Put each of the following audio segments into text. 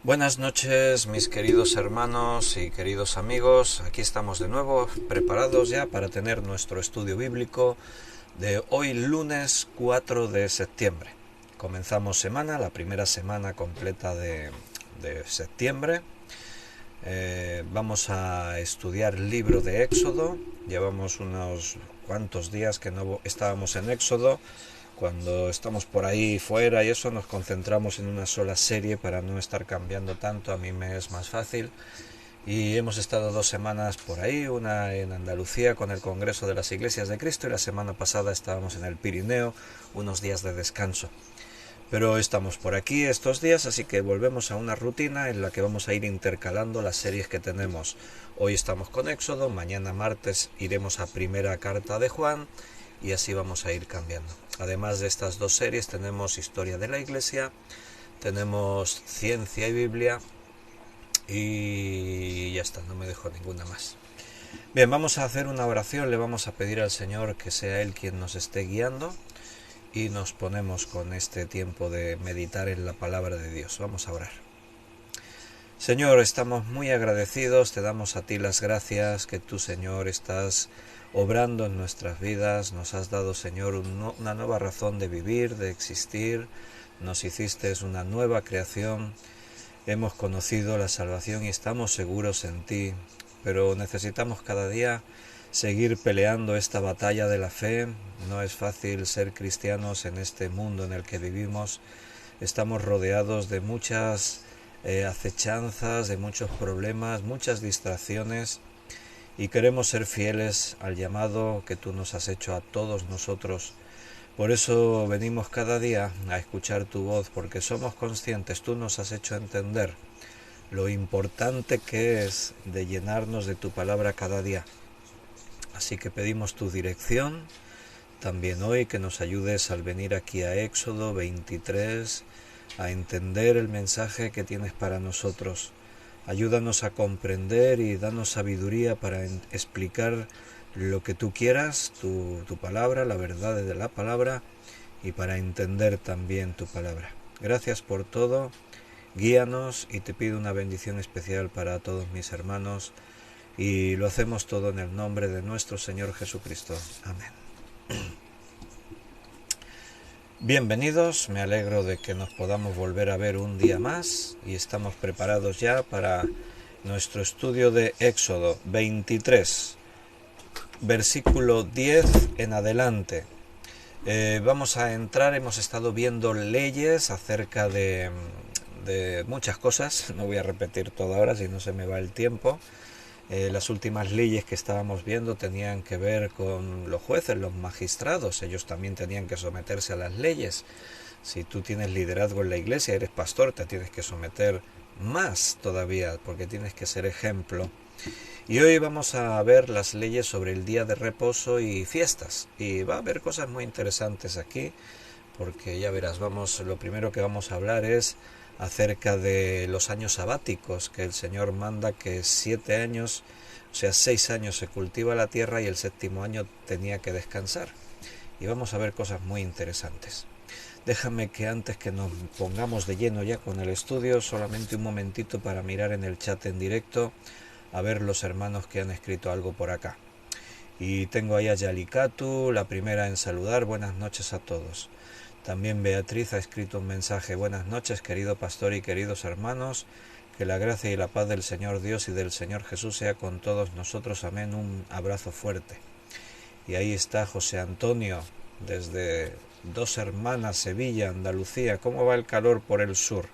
Buenas noches, mis queridos hermanos y queridos amigos. Aquí estamos de nuevo, preparados ya para tener nuestro estudio bíblico de hoy lunes 4 de septiembre. Comenzamos semana, la primera semana completa de septiembre. Vamos a estudiar el libro de Éxodo. Llevamos unos cuantos días que no estábamos en Éxodo. Cuando estamos por ahí fuera y eso, nos concentramos en una sola serie para no estar cambiando tanto. A mí me es más fácil. Y hemos estado 2 semanas por ahí, una en Andalucía con el Congreso de las Iglesias de Cristo y la semana pasada estábamos en el Pirineo, unos días de descanso. Pero estamos por aquí estos días, así que volvemos a una rutina en la que vamos a ir intercalando las series que tenemos. Hoy estamos con Éxodo, mañana martes iremos a Primera Carta de Juan y así vamos a ir cambiando. Además de estas 2 series tenemos Historia de la Iglesia, tenemos Ciencia y Biblia y ya está, no me dejo ninguna más. Bien, vamos a hacer una oración, le vamos a pedir al Señor que sea Él quien nos esté guiando y nos ponemos con este tiempo de meditar en la palabra de Dios. Vamos a orar. Señor, estamos muy agradecidos, te damos a ti las gracias que tú, Señor, estás obrando en nuestras vidas. Nos has dado, Señor, una nueva razón de vivir, de existir. Nos hiciste una nueva creación. Hemos conocido la salvación y estamos seguros en ti, pero necesitamos cada día seguir peleando esta batalla de la fe. No es fácil ser cristianos en este mundo en el que vivimos. Estamos rodeados de muchas acechanzas, de muchos problemas, muchas distracciones, y queremos ser fieles al llamado que tú nos has hecho a todos nosotros. Por eso venimos cada día a escuchar tu voz, porque somos conscientes, tú nos has hecho entender lo importante que es de llenarnos de tu palabra cada día. Así que pedimos tu dirección también hoy, que nos ayudes al venir aquí a Éxodo 23, a entender el mensaje que tienes para nosotros. Ayúdanos a comprender y danos sabiduría para explicar lo que tú quieras, tu palabra, la verdad de la palabra, y para entender también tu palabra. Gracias por todo, guíanos y te pido una bendición especial para todos mis hermanos y lo hacemos todo en el nombre de nuestro Señor Jesucristo. Amén. Bienvenidos, me alegro de que nos podamos volver a ver un día más y estamos preparados ya para nuestro estudio de Éxodo 23, versículo 10 en adelante. Vamos a entrar, hemos estado viendo leyes acerca de muchas cosas, no voy a repetir todo ahora si no se me va el tiempo. Las últimas leyes que estábamos viendo tenían que ver con los jueces, los magistrados. Ellos también tenían que someterse a las leyes. Si tú tienes liderazgo en la iglesia, eres pastor, te tienes que someter más todavía, porque tienes que ser ejemplo. Y hoy vamos a ver las leyes sobre el día de reposo y fiestas. Y va a haber cosas muy interesantes aquí, porque ya verás, lo primero que vamos a hablar es acerca de los años sabáticos, que el Señor manda que 7 años, o sea 6 años se cultiva la tierra y el 7º año tenía que descansar. Y vamos a ver cosas muy interesantes. Déjame que antes que nos pongamos de lleno ya con el estudio, solamente un momentito para mirar en el chat en directo, a ver los hermanos que han escrito algo por acá. Y tengo ahí a Yalikatu, la primera en saludar, buenas noches a todos. También Beatriz ha escrito un mensaje, buenas noches querido pastor y queridos hermanos, que la gracia y la paz del Señor Dios y del Señor Jesús sea con todos nosotros, amén, un abrazo fuerte. Y ahí está José Antonio, desde Dos Hermanas, Sevilla, Andalucía. ¿Cómo va el calor por el sur?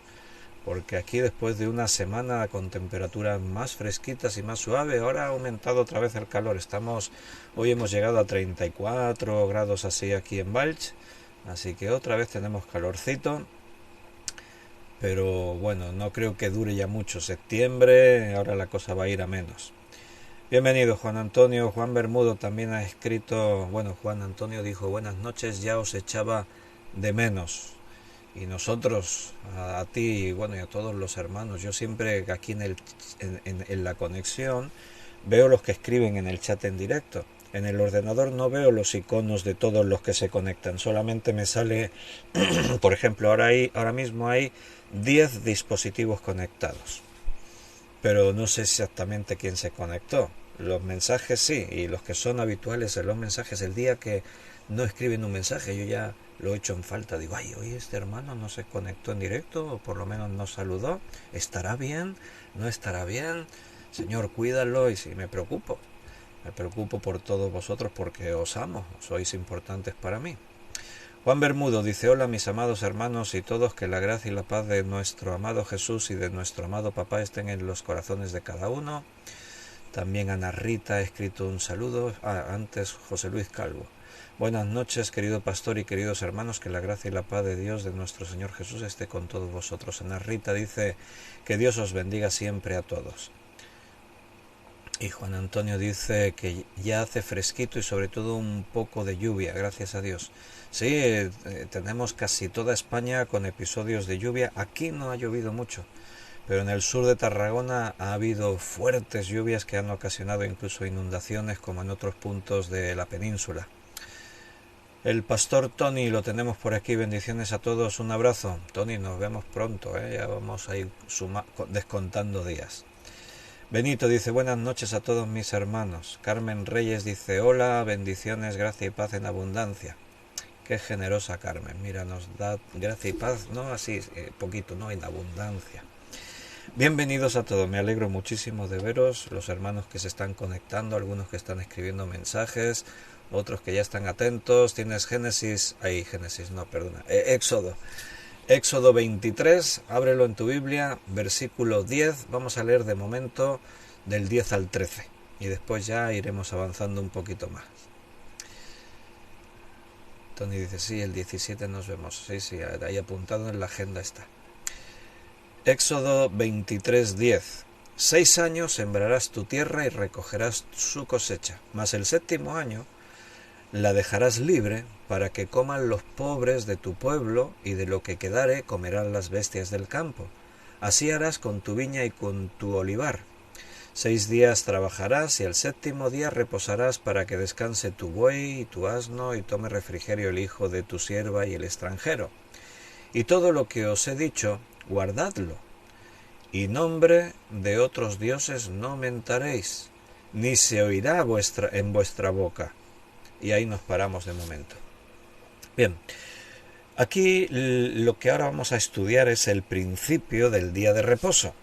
Porque aquí después de una semana con temperaturas más fresquitas y más suaves, ahora ha aumentado otra vez el calor. Hoy hemos llegado a 34 grados así aquí en Valls. Así que otra vez tenemos calorcito, pero bueno, no creo que dure ya mucho septiembre, ahora la cosa va a ir a menos. Bienvenido Juan Antonio. Juan Bermudo también ha escrito, Juan Antonio dijo, buenas noches, ya os echaba de menos. Y nosotros, a ti y a todos los hermanos, yo siempre aquí en la conexión veo los que escriben en el chat en directo. En el ordenador no veo los iconos de todos los que se conectan, solamente me sale, por ejemplo, ahora mismo hay 10 dispositivos conectados. Pero no sé exactamente quién se conectó. Los mensajes sí, y los que son habituales en los mensajes, el día que no escriben un mensaje, yo ya lo he hecho en falta. Digo, ay, hoy este hermano no se conectó en directo, o por lo menos no saludó. ¿Estará bien? ¿No estará bien? Señor, cuídalo. Y sí, me preocupo por todos vosotros porque os amo, sois importantes para mí. Juan Bermudo dice: hola mis amados hermanos y todos, que la gracia y la paz de nuestro amado Jesús y de nuestro amado Papá estén en los corazones de cada uno. También Ana Rita ha escrito un saludo. Antes José Luis Calvo: buenas noches, querido pastor y queridos hermanos, que la gracia y la paz de Dios, de nuestro Señor Jesús, esté con todos vosotros. Ana Rita dice que Dios os bendiga siempre a todos. Y Juan Antonio dice que ya hace fresquito y sobre todo un poco de lluvia, gracias a Dios. Sí, tenemos casi toda España con episodios de lluvia. Aquí no ha llovido mucho, pero en el sur de Tarragona ha habido fuertes lluvias que han ocasionado incluso inundaciones, como en otros puntos de la península. El pastor Tony lo tenemos por aquí. Bendiciones a todos, un abrazo. Tony, nos vemos pronto, ya vamos a ir descontando días. Benito dice: buenas noches a todos mis hermanos. Carmen Reyes dice: hola, bendiciones, gracia y paz en abundancia. Qué generosa Carmen, mira, nos da gracia y paz, no así, poquito, no, en abundancia. Bienvenidos a todos, me alegro muchísimo de veros, los hermanos que se están conectando, algunos que están escribiendo mensajes, otros que ya están atentos. Tienes Éxodo 23, ábrelo en tu Biblia, versículo 10, vamos a leer de momento del 10 al 13 y después ya iremos avanzando un poquito más. Tony dice: sí, el 17 nos vemos. Sí, ahí apuntado en la agenda está. Éxodo 23, 10. 6 años sembrarás tu tierra y recogerás su cosecha, mas el 7º año la dejarás libre para que coman los pobres de tu pueblo, y de lo que quedare comerán las bestias del campo. Así harás con tu viña y con tu olivar. 6 días trabajarás y el 7º día reposarás, para que descanse tu buey y tu asno, y tome refrigerio el hijo de tu sierva y el extranjero. Y todo lo que os he dicho, guardadlo, y nombre de otros dioses no mentaréis, ni se oirá en vuestra boca. Y ahí nos paramos de momento. Bien, aquí lo que ahora vamos a estudiar es el principio del día de reposo,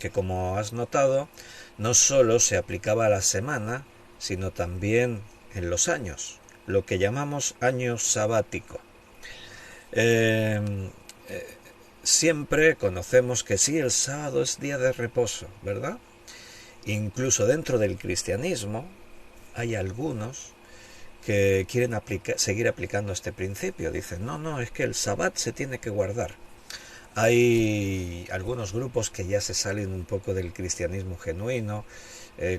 que, como has notado, no solo se aplicaba a la semana, sino también en los años, lo que llamamos año sabático. Siempre conocemos que sí, el sábado es día de reposo, ¿verdad? Incluso dentro del cristianismo hay algunos que quieren seguir aplicando este principio. Dicen: no, es que el sabbat se tiene que guardar. Hay algunos grupos que ya se salen un poco del cristianismo genuino,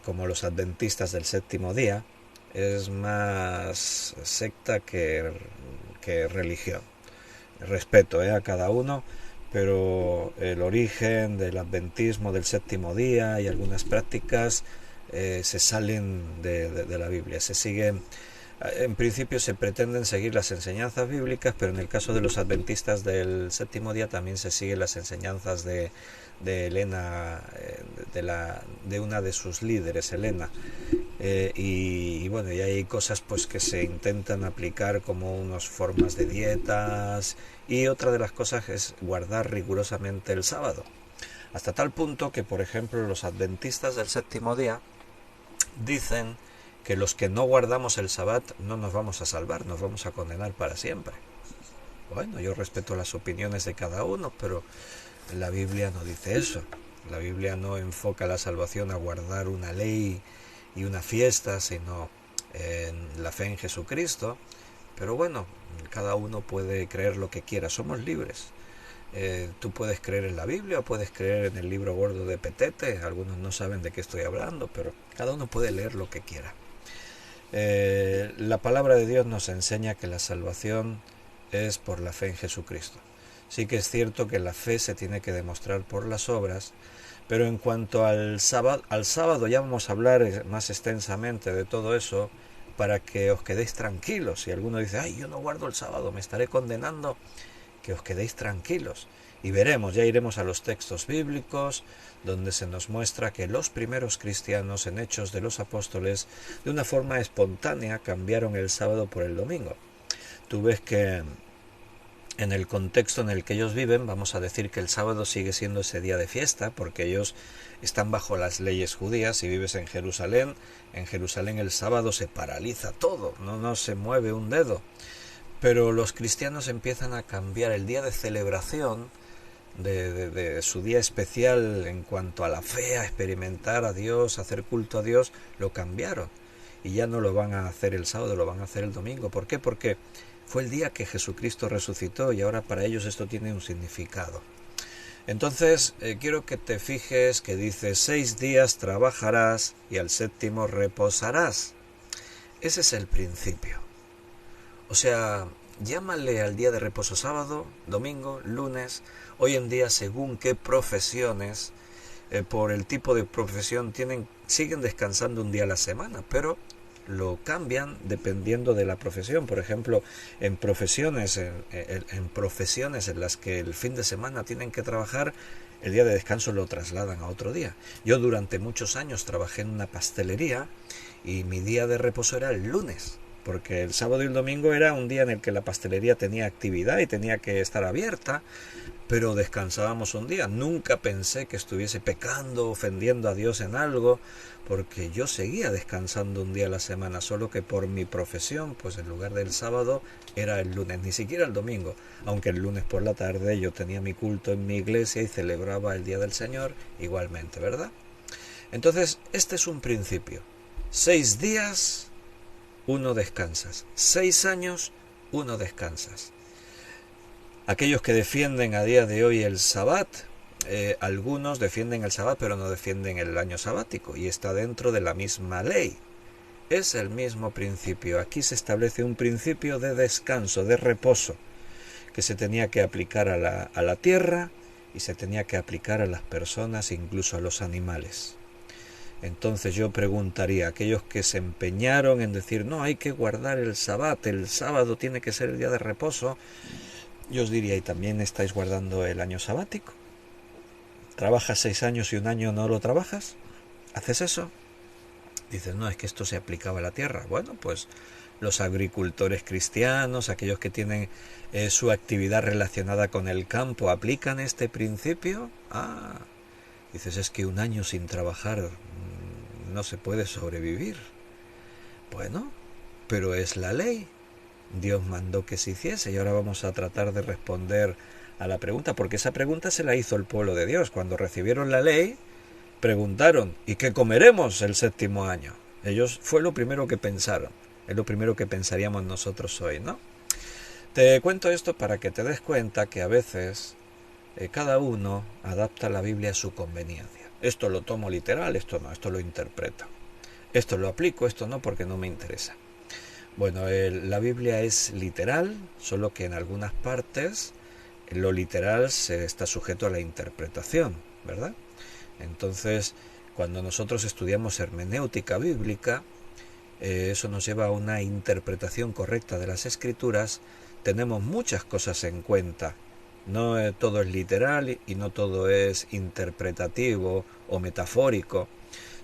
como los adventistas del 7º día. Es más secta que religión. Respeto a cada uno, pero el origen del adventismo del 7º día y algunas prácticas se salen de la Biblia. Se siguen, en principio se pretenden seguir las enseñanzas bíblicas, pero en el caso de los adventistas del 7º día también se siguen las enseñanzas de Elena, de una de sus líderes, Elena. Y bueno, y hay cosas pues que se intentan aplicar, como unas formas de dietas, y otra de las cosas es guardar rigurosamente el sábado, hasta tal punto que, por ejemplo, los adventistas del 7º día dicen que los que no guardamos el sabbat no nos vamos a salvar, nos vamos a condenar para siempre. Bueno, yo respeto las opiniones de cada uno, pero la Biblia no dice eso. La Biblia no enfoca la salvación a guardar una ley y una fiesta, sino en la fe en Jesucristo. Pero bueno, cada uno puede creer lo que quiera, somos libres. Tú puedes creer en la Biblia o puedes creer en el libro gordo de Petete. Algunos no saben de qué estoy hablando, pero cada uno puede leer lo que quiera. La palabra de Dios nos enseña que la salvación es por la fe en Jesucristo. Sí que es cierto que la fe se tiene que demostrar por las obras, pero en cuanto al sábado ya vamos a hablar más extensamente de todo eso, para que os quedéis tranquilos. Si alguno dice: ay, yo no guardo el sábado, me estaré condenando, que os quedéis tranquilos. Y veremos, ya iremos a los textos bíblicos, donde se nos muestra que los primeros cristianos en Hechos de los Apóstoles, de una forma espontánea, cambiaron el sábado por el domingo. Tú ves que en el contexto en el que ellos viven, vamos a decir que el sábado sigue siendo ese día de fiesta, porque ellos están bajo las leyes judías. Si vives en Jerusalén el sábado se paraliza todo, no se mueve un dedo. Pero los cristianos empiezan a cambiar el día de celebración, de su día especial en cuanto a la fe, a experimentar a Dios, a hacer culto a Dios, lo cambiaron. Y ya no lo van a hacer el sábado, lo van a hacer el domingo. ¿Por qué? Porque fue el día que Jesucristo resucitó y ahora para ellos esto tiene un significado. Entonces, quiero que te fijes que dice 6 días trabajarás y al séptimo reposarás. Ese es el principio. O sea, llámale al día de reposo sábado, domingo, lunes. Hoy en día, según qué profesiones, por el tipo de profesión, siguen descansando un día a la semana, pero lo cambian dependiendo de la profesión. Por ejemplo, en profesiones en las que el fin de semana tienen que trabajar, el día de descanso lo trasladan a otro día. Yo durante muchos años trabajé en una pastelería y mi día de reposo era el lunes, porque el sábado y el domingo era un día en el que la pastelería tenía actividad y tenía que estar abierta, pero descansábamos un día. Nunca pensé que estuviese pecando, ofendiendo a Dios en algo, porque yo seguía descansando un día a la semana, solo que por mi profesión, pues en lugar del sábado era el lunes, ni siquiera el domingo, aunque el lunes por la tarde yo tenía mi culto en mi iglesia y celebraba el Día del Señor igualmente, ¿verdad? Entonces, este es un principio. 6 días, 1 descansas. 6 años, 1 descansas. Aquellos que defienden a día de hoy el Sabbat, algunos defienden el Sabbat pero no defienden el año sabático, y está dentro de la misma ley. Es el mismo principio. Aquí se establece un principio de descanso, de reposo, que se tenía que aplicar a la tierra y se tenía que aplicar a las personas, incluso a los animales. Entonces yo preguntaría a aquellos que se empeñaron en decir no, hay que guardar el Sabbat, el sábado tiene que ser el día de reposo. Yo os diría, ¿y también estáis guardando el año sabático? ¿Trabajas 6 años y un año no lo trabajas? ¿Haces eso? Dices, no, es que esto se aplicaba a la tierra. Bueno, pues los agricultores cristianos, aquellos que tienen su actividad relacionada con el campo, ¿aplican este principio? Dices, es que un año sin trabajar no se puede sobrevivir. Bueno, pero es la ley. Dios mandó que se hiciese y ahora vamos a tratar de responder a la pregunta, porque esa pregunta se la hizo el pueblo de Dios. Cuando recibieron la ley, preguntaron, ¿y qué comeremos el 7º año? Ellos fue lo primero que pensaron, es lo primero que pensaríamos nosotros hoy, ¿no? Te cuento esto para que te des cuenta que a veces cada uno adapta la Biblia a su conveniencia. Esto lo tomo literal, esto no, esto lo interpreto. Esto lo aplico, esto no, porque no me interesa. Bueno, la Biblia es literal, solo que en algunas partes lo literal se está sujeto a la interpretación, ¿verdad? Entonces, cuando nosotros estudiamos hermenéutica bíblica, eso nos lleva a una interpretación correcta de las Escrituras. Tenemos muchas cosas en cuenta. No todo es literal y no todo es interpretativo o metafórico,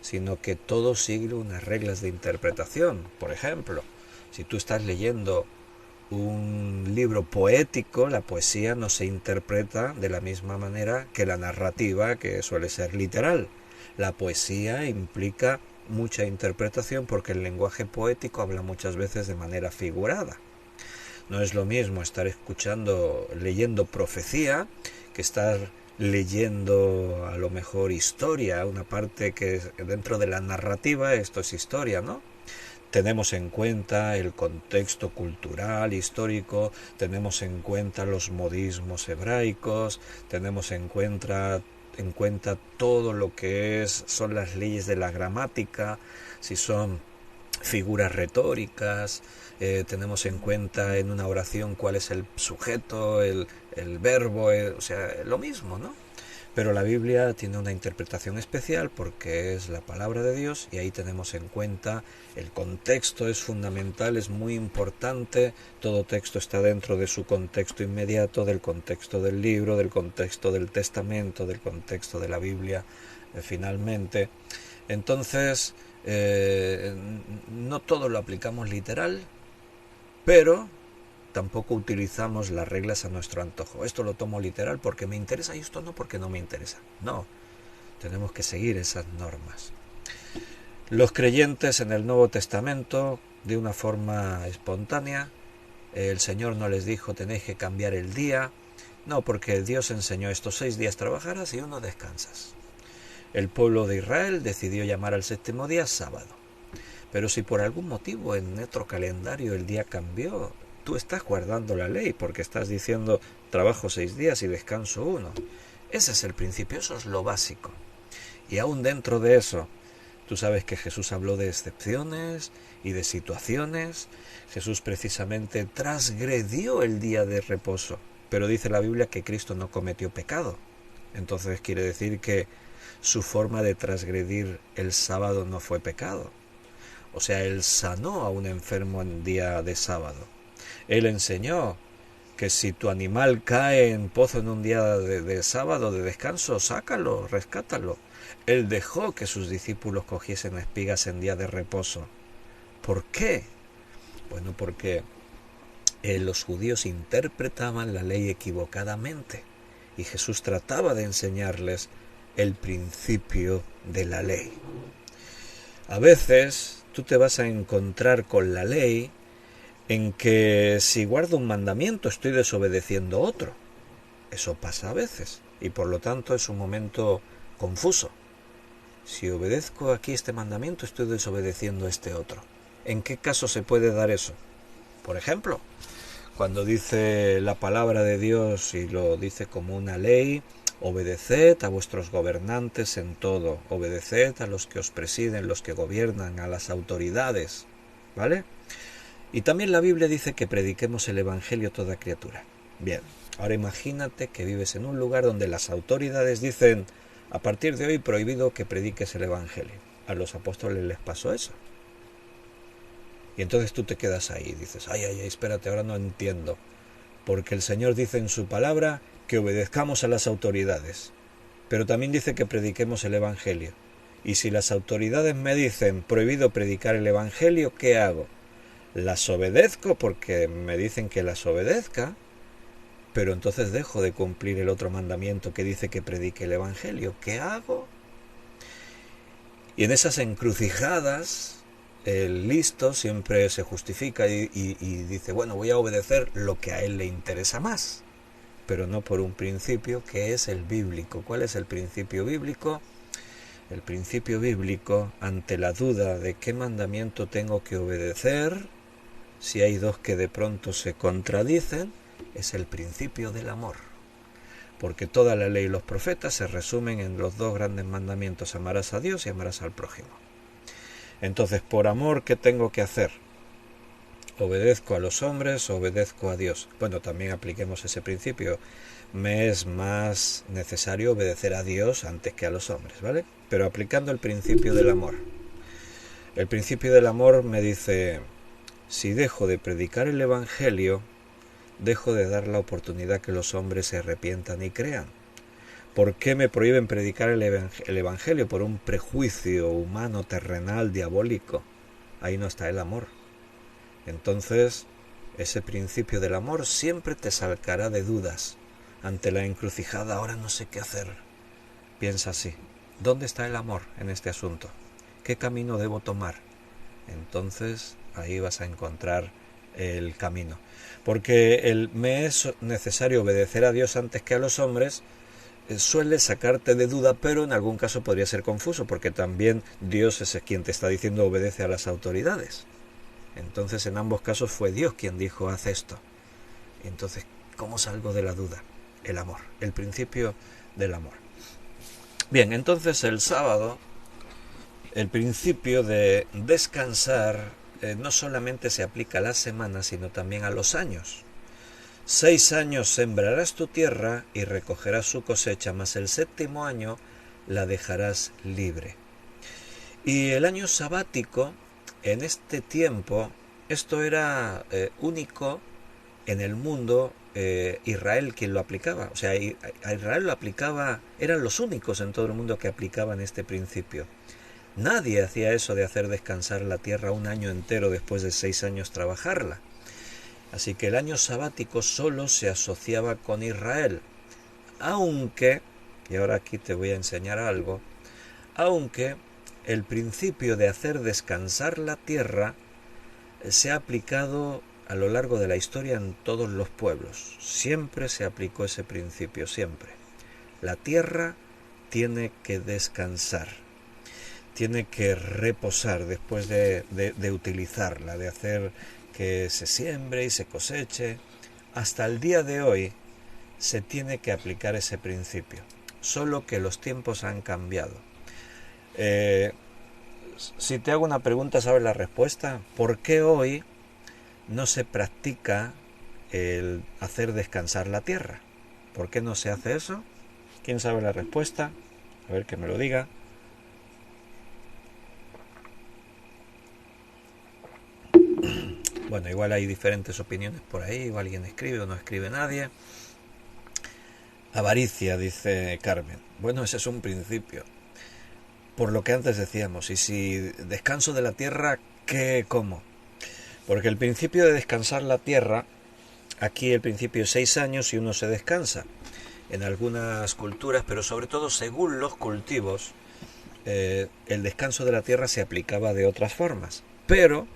sino que todo sigue unas reglas de interpretación. Por ejemplo, si tú estás leyendo un libro poético, la poesía no se interpreta de la misma manera que la narrativa, que suele ser literal. La poesía implica mucha interpretación porque el lenguaje poético habla muchas veces de manera figurada. No es lo mismo estar leyendo profecía, que estar leyendo a lo mejor historia, una parte que dentro de la narrativa esto es historia, ¿no? Tenemos en cuenta el contexto cultural, histórico, tenemos en cuenta los modismos hebraicos, tenemos en cuenta todo lo que son las leyes de la gramática, si son figuras retóricas, tenemos en cuenta en una oración cuál es el sujeto, el verbo, o sea, lo mismo, ¿no? Pero la Biblia tiene una interpretación especial porque es la palabra de Dios y ahí tenemos en cuenta el contexto, es fundamental, es muy importante, todo texto está dentro de su contexto inmediato, del contexto del libro, del contexto del testamento, del contexto de la Biblia, finalmente. Entonces, no todo lo aplicamos literal, pero tampoco utilizamos las reglas a nuestro antojo. Esto lo tomo literal porque me interesa y esto no porque no me interesa. No, tenemos que seguir esas normas. Los creyentes en el Nuevo Testamento, de una forma espontánea, el Señor no les dijo tenéis que cambiar el día. No, porque Dios enseñó estos 6 días trabajarás y 1 descansas. El pueblo de Israel decidió llamar al 7º día sábado. Pero si por algún motivo en nuestro calendario el día cambió, tú estás guardando la ley porque estás diciendo trabajo 6 días y descanso 1. Ese es el principio, eso es lo básico. Y aún dentro de eso, tú sabes que Jesús habló de excepciones y de situaciones. Jesús precisamente transgredió el día de reposo, pero dice la Biblia que Cristo no cometió pecado. Entonces quiere decir que su forma de transgredir el sábado no fue pecado. O sea, Él sanó a un enfermo en día de sábado. Él enseñó que si tu animal cae en pozo en un día de sábado, de descanso, sácalo, rescátalo. Él dejó que sus discípulos cogiesen espigas en día de reposo. ¿Por qué? Bueno, porque los judíos interpretaban la ley equivocadamente y Jesús trataba de enseñarles el principio de la ley. A veces tú te vas a encontrar con la ley en que si guardo un mandamiento estoy desobedeciendo otro. Eso pasa a veces y por lo tanto es un momento confuso. Si obedezco aquí este mandamiento estoy desobedeciendo este otro. ¿En qué caso se puede dar eso? Por ejemplo, cuando dice la palabra de Dios y lo dice como una ley, obedeced a vuestros gobernantes en todo, obedeced a los que os presiden, los que gobiernan, a las autoridades, ¿vale? Y también la Biblia dice que prediquemos el Evangelio a toda criatura. Bien, ahora imagínate que vives en un lugar donde las autoridades dicen a partir de hoy prohibido que prediques el Evangelio. A los apóstoles les pasó eso. Y entonces tú te quedas ahí y dices, ay, espérate, ahora no entiendo. Porque el Señor dice en su palabra que obedezcamos a las autoridades, pero también dice que prediquemos el Evangelio. Y si las autoridades me dicen prohibido predicar el Evangelio, ¿qué hago? Las obedezco porque me dicen que las obedezca, pero entonces dejo de cumplir el otro mandamiento que dice que predique el Evangelio. ¿Qué hago? Y en esas encrucijadas, el listo siempre se justifica y dice, bueno, voy a obedecer lo que a él le interesa más, pero no por un principio que es el bíblico. ¿Cuál es el principio bíblico? El principio bíblico, ante la duda de qué mandamiento tengo que obedecer, si hay dos que de pronto se contradicen, es el principio del amor. Porque toda la ley y los profetas se resumen en los 2 grandes mandamientos, amarás a Dios y amarás al prójimo. Entonces, por amor, ¿qué tengo que hacer? ¿Obedezco a los hombres o obedezco a Dios? Bueno, también apliquemos ese principio. Me es más necesario obedecer a Dios antes que a los hombres, ¿vale? Pero aplicando el principio del amor. El principio del amor me dice, si dejo de predicar el Evangelio, dejo de dar la oportunidad que los hombres se arrepientan y crean. ¿Por qué me prohíben predicar el Evangelio? Por un prejuicio humano, terrenal, diabólico. Ahí no está el amor. Entonces, ese principio del amor siempre te sacará de dudas. Ante la encrucijada, ahora no sé qué hacer. Piensa así, ¿dónde está el amor en este asunto? ¿Qué camino debo tomar? Entonces, ahí vas a encontrar el camino. Porque me es necesario obedecer a Dios antes que a los hombres, suele sacarte de duda, pero en algún caso podría ser confuso, porque también Dios es quien te está diciendo obedece a las autoridades. Entonces en ambos casos fue Dios quien dijo haz esto. Entonces, ¿cómo salgo de la duda? El amor, el principio del amor. Bien, entonces el sábado, el principio de descansar no solamente se aplica a las semanas, sino también a los años. 6 años sembrarás tu tierra y recogerás su cosecha, mas el séptimo año la dejarás libre. Y el año sabático, en este tiempo, esto era único en el mundo, Israel quien lo aplicaba. O sea, a Israel lo aplicaba, eran los únicos en todo el mundo que aplicaban este principio. Nadie hacía eso de hacer descansar la tierra un año entero después de 6 años trabajarla. Así que el año sabático solo se asociaba con Israel. Aunque, y ahora aquí te voy a enseñar algo, aunque el principio de hacer descansar la tierra se ha aplicado a lo largo de la historia en todos los pueblos. Siempre se aplicó ese principio, siempre. La tierra tiene que descansar, tiene que reposar después de utilizarla, de hacer que se siembre y se coseche. Hasta el día de hoy se tiene que aplicar ese principio, solo que los tiempos han cambiado. Si te hago una pregunta, ¿sabes la respuesta? ¿Por qué hoy no se practica el hacer descansar la tierra? ¿Por qué no se hace eso? ¿Quién sabe la respuesta? A ver, que me lo diga. Bueno, igual hay diferentes opiniones por ahí, o alguien escribe o no escribe nadie. Avaricia, dice Carmen. Bueno, ese es un principio. Por lo que antes decíamos, y si descanso de la tierra, ¿qué cómo? Porque el principio de descansar la tierra, aquí el principio es 6 años y uno se descansa. En algunas culturas, pero sobre todo según los cultivos, el descanso de la tierra se aplicaba de otras formas. Pero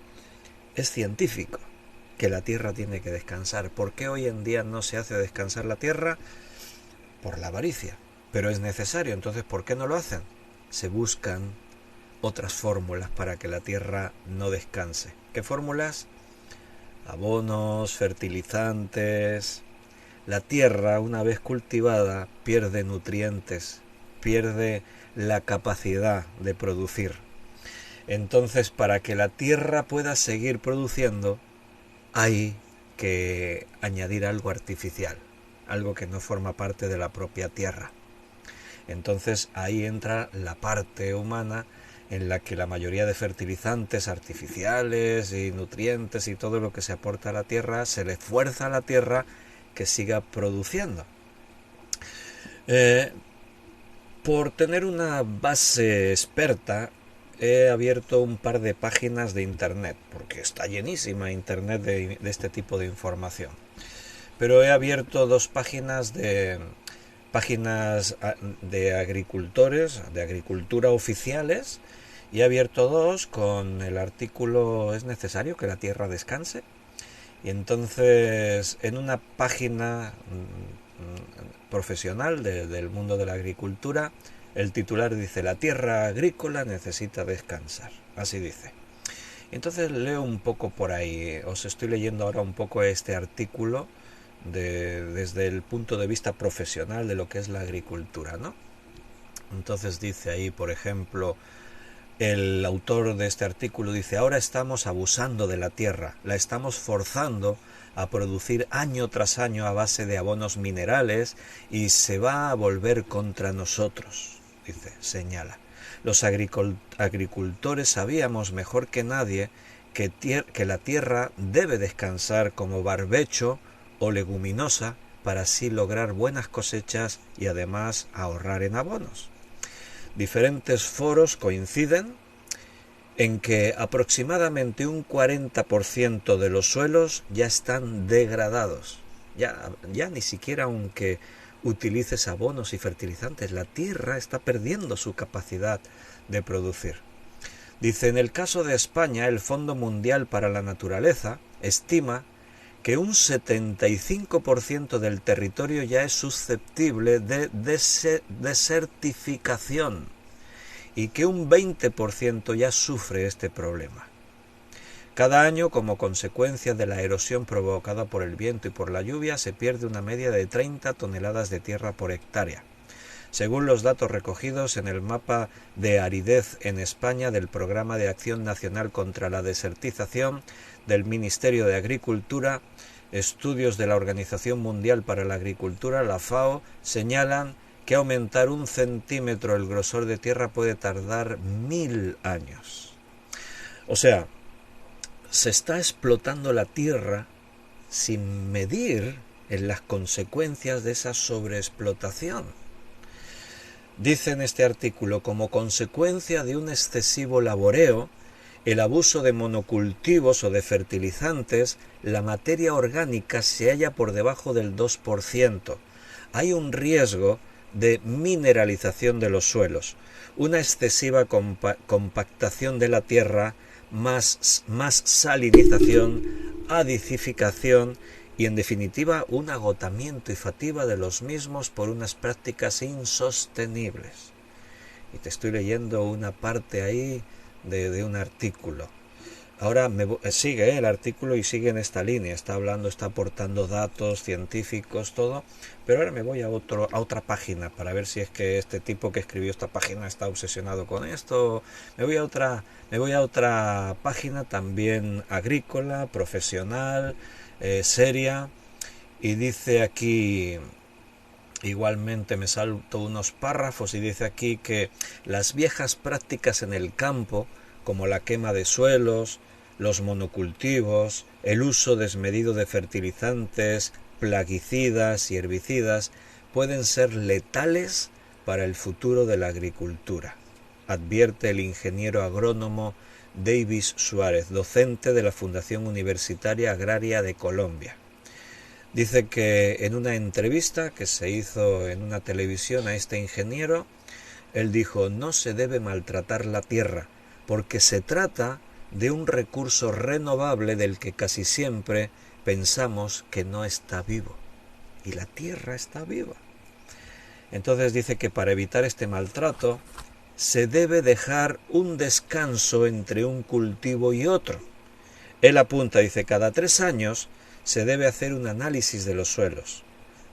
es científico que la tierra tiene que descansar. ¿Por qué hoy en día no se hace descansar la tierra? Por la avaricia. Pero es necesario, entonces ¿por qué no lo hacen? Se buscan otras fórmulas para que la tierra no descanse. ¿Qué fórmulas? Abonos, fertilizantes. La tierra, una vez cultivada, pierde nutrientes, pierde la capacidad de producir. Entonces, para que la tierra pueda seguir produciendo, hay que añadir algo artificial, algo que no forma parte de la propia tierra. Entonces ahí entra la parte humana en la que la mayoría de fertilizantes artificiales y nutrientes y todo lo que se aporta a la tierra, se le fuerza a la tierra que siga produciendo. Por tener una base experta, he abierto un par de páginas de internet, porque está llenísima internet de este tipo de información. Pero he abierto 2 páginas de agricultores, de agricultura oficiales, y he abierto 2 con el artículo ¿es necesario que la tierra descanse? Y entonces en una página profesional del mundo de la agricultura, el titular dice: la tierra agrícola necesita descansar, así dice. Entonces leo un poco por ahí, os estoy leyendo ahora un poco este artículo desde el punto de vista profesional de lo que es la agricultura, ¿no? Entonces dice ahí, por ejemplo, el autor de este artículo dice: ahora estamos abusando de la tierra, la estamos forzando a producir año tras año a base de abonos minerales y se va a volver contra nosotros, dice, señala. Los agricultores sabíamos mejor que nadie que la tierra debe descansar como barbecho o leguminosa para así lograr buenas cosechas y además ahorrar en abonos. Diferentes foros coinciden en que aproximadamente un 40% de los suelos ya están degradados. Ya ni siquiera aunque utilices abonos y fertilizantes, la tierra está perdiendo su capacidad de producir. Dice: en el caso de España, el Fondo Mundial para la Naturaleza estima que un 75% del territorio ya es susceptible de desertificación y que un 20% ya sufre este problema. Cada año, como consecuencia de la erosión provocada por el viento y por la lluvia, se pierde una media de 30 toneladas de tierra por hectárea. Según los datos recogidos en el mapa de aridez en España del Programa de Acción Nacional contra la Desertización del Ministerio de Agricultura, Estudios de la Organización Mundial para la Agricultura, la FAO, señalan que aumentar 1 centímetro el grosor de tierra puede tardar 1000 años. O sea, se está explotando la tierra sin medir en las consecuencias de esa sobreexplotación. Dice en este artículo, como consecuencia de un excesivo laboreo, el abuso de monocultivos o de fertilizantes, la materia orgánica se halla por debajo del 2%. Hay un riesgo de mineralización de los suelos, una excesiva compactación de la tierra, más salinización, adicificación y en definitiva un agotamiento y fatiga de los mismos por unas prácticas insostenibles. Y te estoy leyendo una parte ahí de un artículo. Ahora sigue el artículo y sigue en esta línea, está hablando, está aportando datos científicos, todo, pero ahora me voy a otra página para ver si es que este tipo que escribió esta página está obsesionado con esto. Me voy a otra página también agrícola, profesional, seria, y dice aquí, igualmente me salto unos párrafos y dice aquí que las viejas prácticas en el campo, como la quema de suelos, los monocultivos, el uso desmedido de fertilizantes, plaguicidas y herbicidas, pueden ser letales para el futuro de la agricultura, advierte el ingeniero agrónomo Davis Suárez, docente de la Fundación Universitaria Agraria de Colombia. Dice que en una entrevista que se hizo en una televisión a este ingeniero, él dijo: no se debe maltratar la tierra, porque se trata de un recurso renovable del que casi siempre pensamos que no está vivo. Y la tierra está viva. Entonces dice que para evitar este maltrato se debe dejar un descanso entre un cultivo y otro. Él apunta, dice, cada 3 años se debe hacer un análisis de los suelos,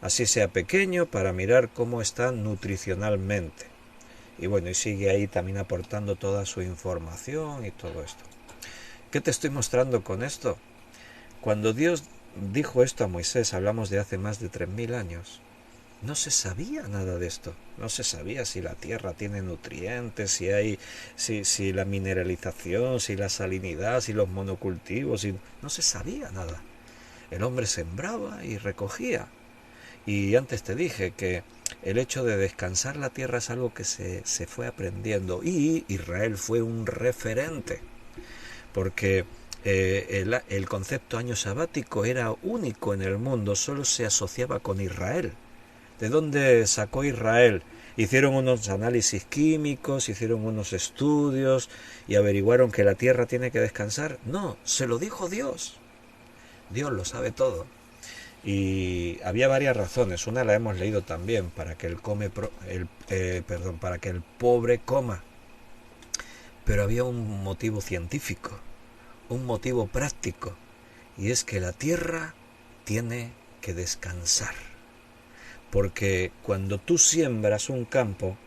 así sea pequeño, para mirar cómo están nutricionalmente. Y bueno, y sigue ahí también aportando toda su información y todo esto. ¿Qué te estoy mostrando con esto? Cuando Dios dijo esto a Moisés, hablamos de hace más de 3000 años, no se sabía nada de esto. No se sabía si la tierra tiene nutrientes, si la mineralización, si la salinidad, si los monocultivos, no se sabía nada. El hombre sembraba y recogía. Y antes te dije que el hecho de descansar la tierra es algo que se fue aprendiendo, y Israel fue un referente, porque el concepto año sabático era único en el mundo, solo se asociaba con Israel. ¿De dónde sacó Israel? Hicieron unos análisis químicos, hicieron unos estudios y averiguaron que la tierra tiene que descansar. No, se lo dijo Dios. Dios lo sabe todo. Y había varias razones. Una la hemos leído también, para que para que el pobre coma. Pero había un motivo científico, un motivo práctico, y es que la tierra tiene que descansar. Porque cuando tú siembras un campo,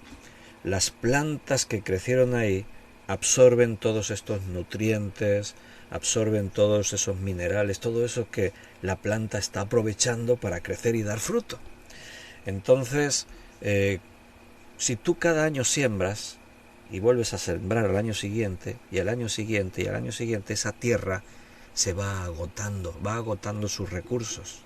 las plantas que crecieron ahí absorben todos estos nutrientes, absorben todos esos minerales, todo eso que la planta está aprovechando para crecer y dar fruto. Entonces, si tú cada año siembras y vuelves a sembrar al año siguiente, y al año siguiente, y al año siguiente, esa tierra se va agotando sus recursos.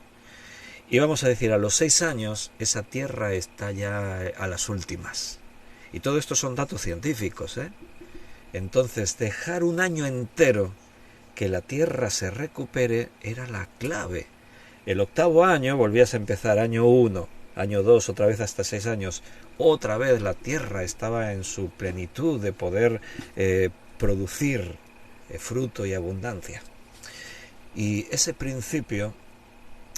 Y vamos a decir, a los 6 años, esa tierra está ya a las últimas. Y todo esto son datos científicos, ¿eh? Entonces, dejar un año entero que la tierra se recupere era la clave. El 8º año volvías a empezar, año 1, año 2, otra vez hasta 6 años. Otra vez la tierra estaba en su plenitud de poder producir fruto y abundancia. Y ese principio,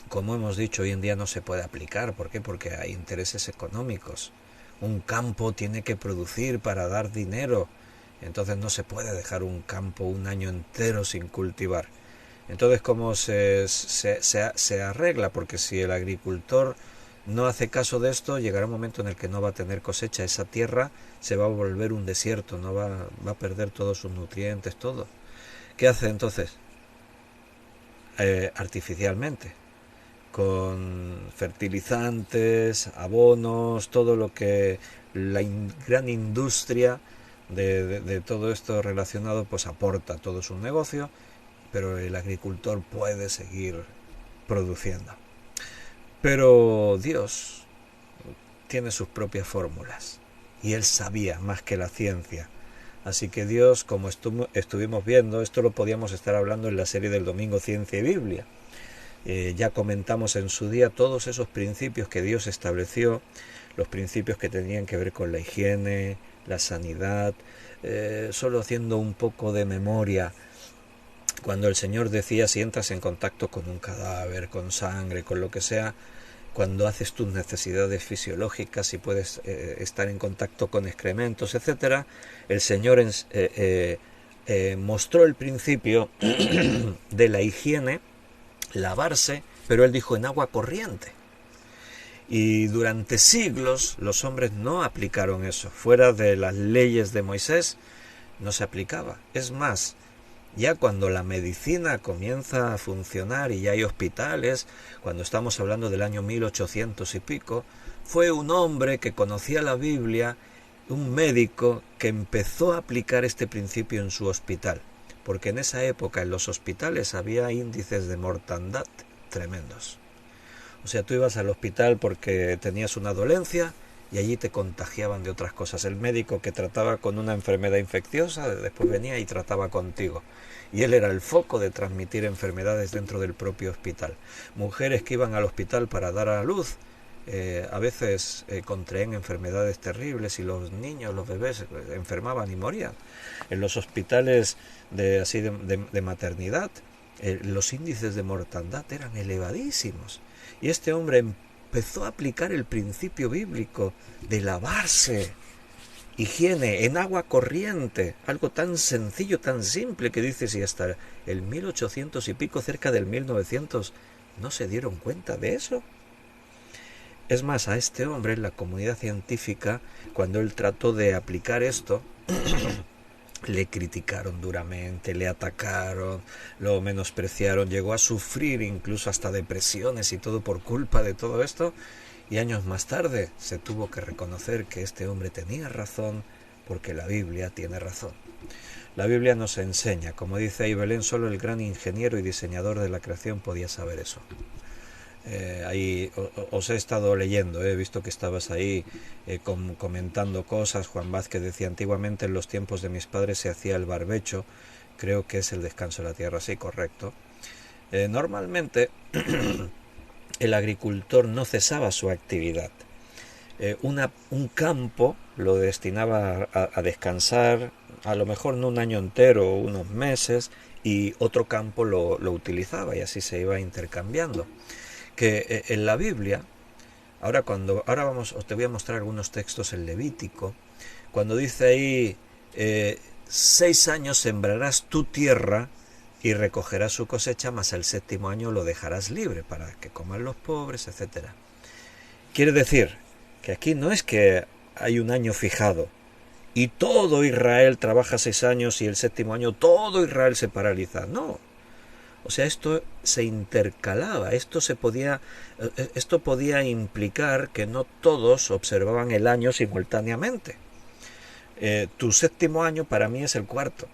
como hemos dicho, hoy en día no se puede aplicar. ¿Por qué? Porque hay intereses económicos. Un campo tiene que producir para dar dinero. Entonces no se puede dejar un campo un año entero sin cultivar. Entonces, ¿cómo se arregla? Porque si el agricultor no hace caso de esto, llegará un momento en el que no va a tener cosecha. Esa tierra se va a volver un desierto, va a perder todos sus nutrientes, todo. ¿Qué hace entonces? artificialmente, con fertilizantes, abonos, todo lo que la gran industria de todo esto relacionado pues aporta a todo su negocio, pero el agricultor puede seguir produciendo. Pero Dios tiene sus propias fórmulas y Él sabía más que la ciencia. Así que Dios, como estuvimos viendo, esto lo podíamos estar hablando en la serie del domingo Ciencia y Biblia. Ya comentamos en su día todos esos principios que Dios estableció, los principios que tenían que ver con la higiene, la sanidad, solo haciendo un poco de memoria. Cuando el Señor decía, si entras en contacto con un cadáver, con sangre, con lo que sea, cuando haces tus necesidades fisiológicas y puedes estar en contacto con excrementos, etcétera, el Señor mostró el principio de la higiene, lavarse, pero Él dijo en agua corriente. Y durante siglos los hombres no aplicaron eso. Fuera de las leyes de Moisés no se aplicaba. Es más, ya cuando la medicina comienza a funcionar y ya hay hospitales, cuando estamos hablando del año 1800 y pico, fue un hombre que conocía la Biblia, un médico que empezó a aplicar este principio en su hospital, porque en esa época en los hospitales había índices de mortandad tremendos. O sea, tú ibas al hospital porque tenías una dolencia y allí te contagiaban de otras cosas. El médico que trataba con una enfermedad infecciosa después venía y trataba contigo. Y él era el foco de transmitir enfermedades dentro del propio hospital. Mujeres que iban al hospital para dar a luz, a veces contraían enfermedades terribles y los niños, los bebés enfermaban y morían. En los hospitales de maternidad, los índices de mortandad eran elevadísimos. Y este hombre empezó a aplicar el principio bíblico de lavarse, higiene, en agua corriente, algo tan sencillo, tan simple que dices, y hasta el 1800 y pico, cerca del 1900, no se dieron cuenta de eso. Es más, a este hombre, en la comunidad científica, cuando él trató de aplicar esto, le criticaron duramente, le atacaron, lo menospreciaron, llegó a sufrir incluso hasta depresiones y todo por culpa de todo esto, y años más tarde se tuvo que reconocer que este hombre tenía razón, porque la Biblia tiene razón. La Biblia nos enseña, como dice ahí Belén, solo el gran ingeniero y diseñador de la creación podía saber eso. Ahí os he estado leyendo, he visto que estabas ahí comentando cosas. Juan Vázquez decía, antiguamente en los tiempos de mis padres se hacía el barbecho, creo que es el descanso de la tierra, sí, correcto. Normalmente el agricultor no cesaba su actividad. Un campo lo destinaba a descansar, a lo mejor no un año entero, unos meses, y otro campo lo utilizaba, y así se iba intercambiando. Que en la Biblia, te voy a mostrar algunos textos en Levítico, cuando dice ahí, 6 años sembrarás tu tierra y recogerás su cosecha, mas el 7º año lo dejarás libre para que coman los pobres, etcétera. Quiere decir que aquí no es que hay un año fijado y todo Israel trabaja 6 años y el 7º año todo Israel se paraliza. No. O sea, esto se intercalaba, esto podía implicar que no todos observaban el año simultáneamente. Tu 7º año para mí es el 4º,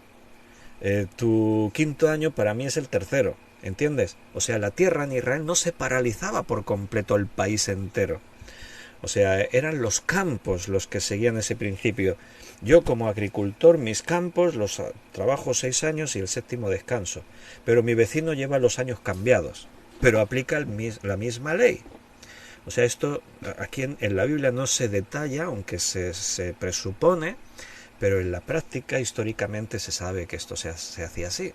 tu 5º año para mí es el 3º, ¿entiendes? O sea, la tierra en Israel no se paralizaba por completo el país entero. O sea, eran los campos los que seguían ese principio. Yo como agricultor, mis campos los trabajo 6 años y el 7º descanso. Pero mi vecino lleva los años cambiados, pero aplica la misma ley. O sea, esto aquí en la Biblia no se detalla, aunque se presupone, pero en la práctica históricamente se sabe que esto se hacía así,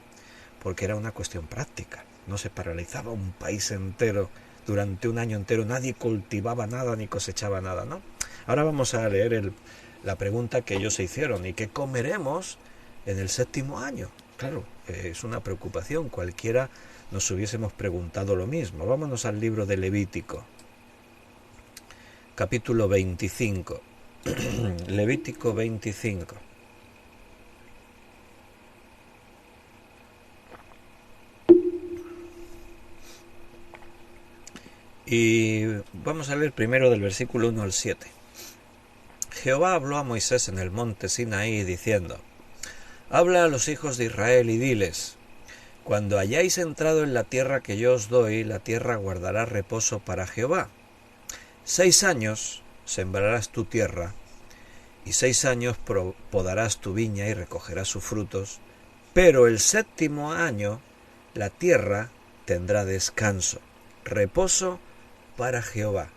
porque era una cuestión práctica. No se paralizaba un país entero durante un año entero, nadie cultivaba nada ni cosechaba nada, ¿no? Ahora vamos a leer la pregunta que ellos se hicieron, ¿y qué comeremos en el 7º año? Claro, es una preocupación, cualquiera nos hubiésemos preguntado lo mismo. Vámonos al libro de Levítico, capítulo 25. Levítico 25. Y vamos a leer primero del versículo 1 al 7. Jehová habló a Moisés en el monte Sinaí diciendo: Habla a los hijos de Israel y diles: Cuando hayáis entrado en la tierra que yo os doy, la tierra guardará reposo para Jehová. 6 años sembrarás tu tierra, y 6 años podarás tu viña y recogerás sus frutos, pero el 7º año la tierra tendrá descanso, reposo para Jehová.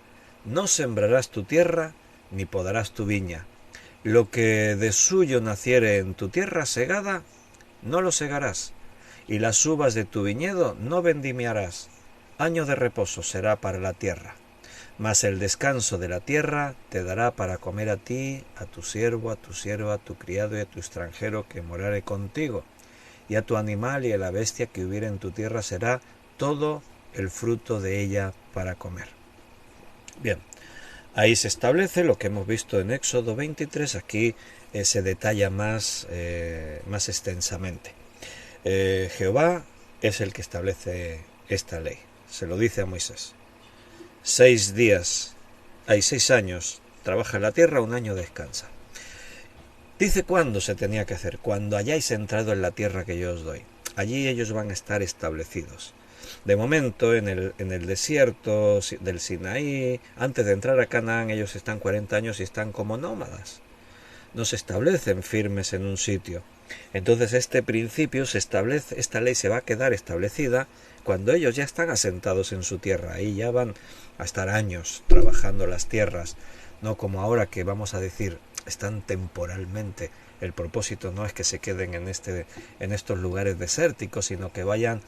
No sembrarás tu tierra, ni podarás tu viña. Lo que de suyo naciere en tu tierra segada, no lo segarás, y las uvas de tu viñedo no vendimiarás. Año de reposo será para la tierra. Mas el descanso de la tierra te dará para comer a ti, a tu siervo, a tu sierva, a tu criado y a tu extranjero que morare contigo, y a tu animal y a la bestia que hubiere en tu tierra será todo el fruto de ella para comer. Bien, ahí se establece lo que hemos visto en Éxodo 23, aquí se detalla más extensamente. Jehová es el que establece esta ley, se lo dice a Moisés. 6 años trabaja la tierra, 1 año descansa. Dice cuándo se tenía que hacer: cuando hayáis entrado en la tierra que yo os doy. Allí ellos van a estar establecidos. De momento, en el desierto del Sinaí, antes de entrar a Canaán, ellos están 40 años y están como nómadas. No se establecen firmes en un sitio. Entonces este principio se establece, esta ley se va a quedar establecida cuando ellos ya están asentados en su tierra. Ahí ya van a estar años trabajando las tierras, no como ahora que vamos a decir están temporalmente. El propósito no es que se queden en estos lugares desérticos, sino que vayan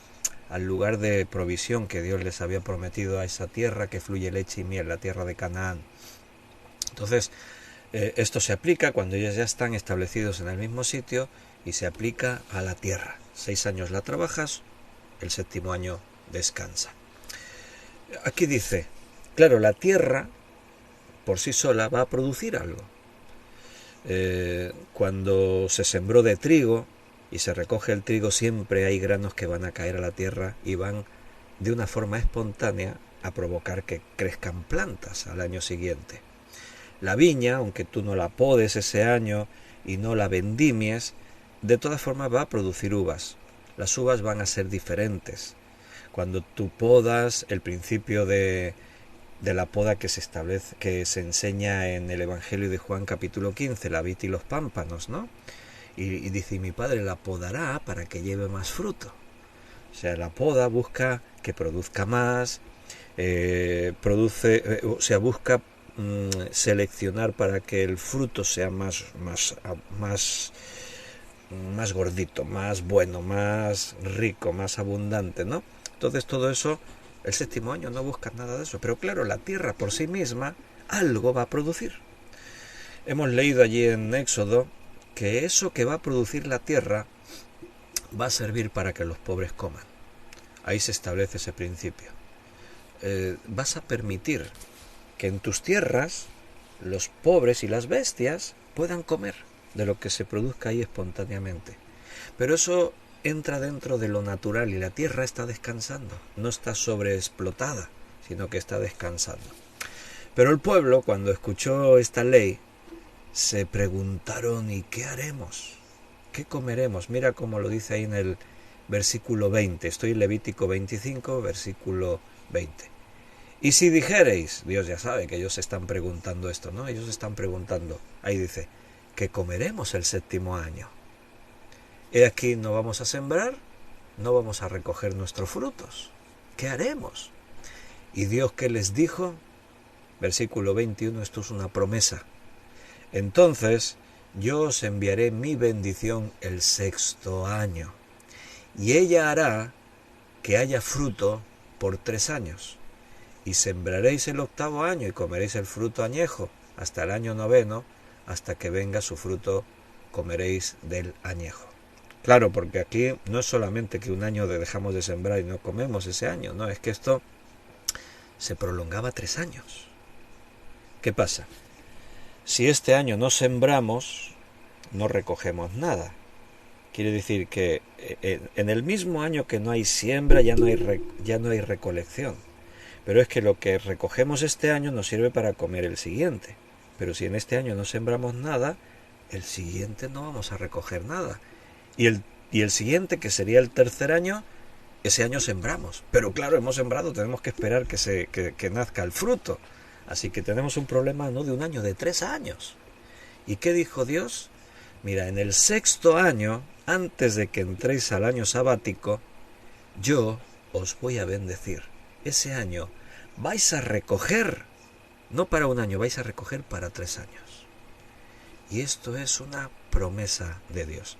al lugar de provisión que Dios les había prometido, a esa tierra que fluye leche y miel, la tierra de Canaán. Entonces, esto se aplica cuando ellos ya están establecidos en el mismo sitio y se aplica a la tierra. 6 años la trabajas, el 7º año descansa. Aquí dice, claro, la tierra por sí sola va a producir algo. Cuando se sembró de trigo y se recoge el trigo, siempre hay granos que van a caer a la tierra y van de una forma espontánea a provocar que crezcan plantas al año siguiente. La viña, aunque tú no la podes ese año y no la vendimies, de todas formas va a producir uvas. Las uvas van a ser diferentes. Cuando tú podas, el principio de la poda que se establece, que se enseña en el Evangelio de Juan capítulo 15, la vid y los pámpanos, ¿no? Y dice, mi padre la podará para que lleve más fruto. O sea, la poda busca que produzca más, busca seleccionar para que el fruto sea más gordito, más bueno, más rico, más abundante, ¿no? Entonces todo eso, el 7º año no busca nada de eso. Pero claro, la tierra por sí misma algo va a producir. Hemos leído allí en Éxodo que eso que va a producir la tierra va a servir para que los pobres coman. Ahí se establece ese principio. Vas a permitir que en tus tierras los pobres y las bestias puedan comer de lo que se produzca ahí espontáneamente. Pero eso entra dentro de lo natural y la tierra está descansando, no está sobreexplotada, sino que está descansando. Pero el pueblo, cuando escuchó esta ley, se preguntaron, ¿y qué haremos? ¿Qué comeremos? Mira cómo lo dice ahí en el versículo 20. Estoy en Levítico 25, versículo 20. Y si dijereis, Dios ya sabe que ellos están preguntando esto, ¿no? Ellos están preguntando, ahí dice, ¿qué comeremos el 7º año? He aquí, no vamos a sembrar, no vamos a recoger nuestros frutos. ¿Qué haremos? Y Dios, ¿qué les dijo? Versículo 21, esto es una promesa. Entonces yo os enviaré mi bendición el 6º año, y ella hará que haya fruto por 3 años. Y sembraréis el 8º año y comeréis el fruto añejo hasta el año 9, hasta que venga su fruto comeréis del añejo. Claro, porque aquí no es solamente que un año dejamos de sembrar y no comemos ese año, no, es que esto se prolongaba 3 años. ¿Qué pasa? Si este año no sembramos, no recogemos nada. Quiere decir que en el mismo año que no hay siembra, ya no hay recolección. Pero es que lo que recogemos este año nos sirve para comer el siguiente. Pero si en este año no sembramos nada, el siguiente no vamos a recoger nada. Y el siguiente, que sería el tercer año, ese año sembramos. Pero claro, hemos sembrado, tenemos que esperar que nazca el fruto. Así que tenemos un problema no de un año, de 3 años. ¿Y qué dijo Dios? Mira, en el sexto año, antes de que entréis al año sabático, yo os voy a bendecir. Ese año vais a recoger, no para un año, vais a recoger para 3 años. Y esto es una promesa de Dios.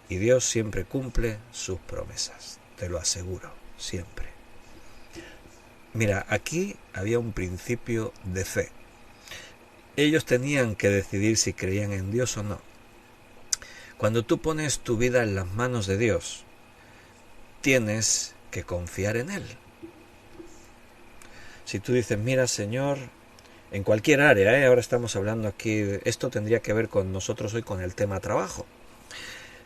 Y Dios siempre cumple sus promesas, te lo aseguro, siempre. Mira, aquí había un principio de fe. Ellos tenían que decidir si creían en Dios o no. Cuando tú pones tu vida en las manos de Dios, tienes que confiar en Él. Si tú dices, mira Señor, en cualquier área, ahora estamos hablando aquí, esto tendría que ver con nosotros hoy con el tema trabajo.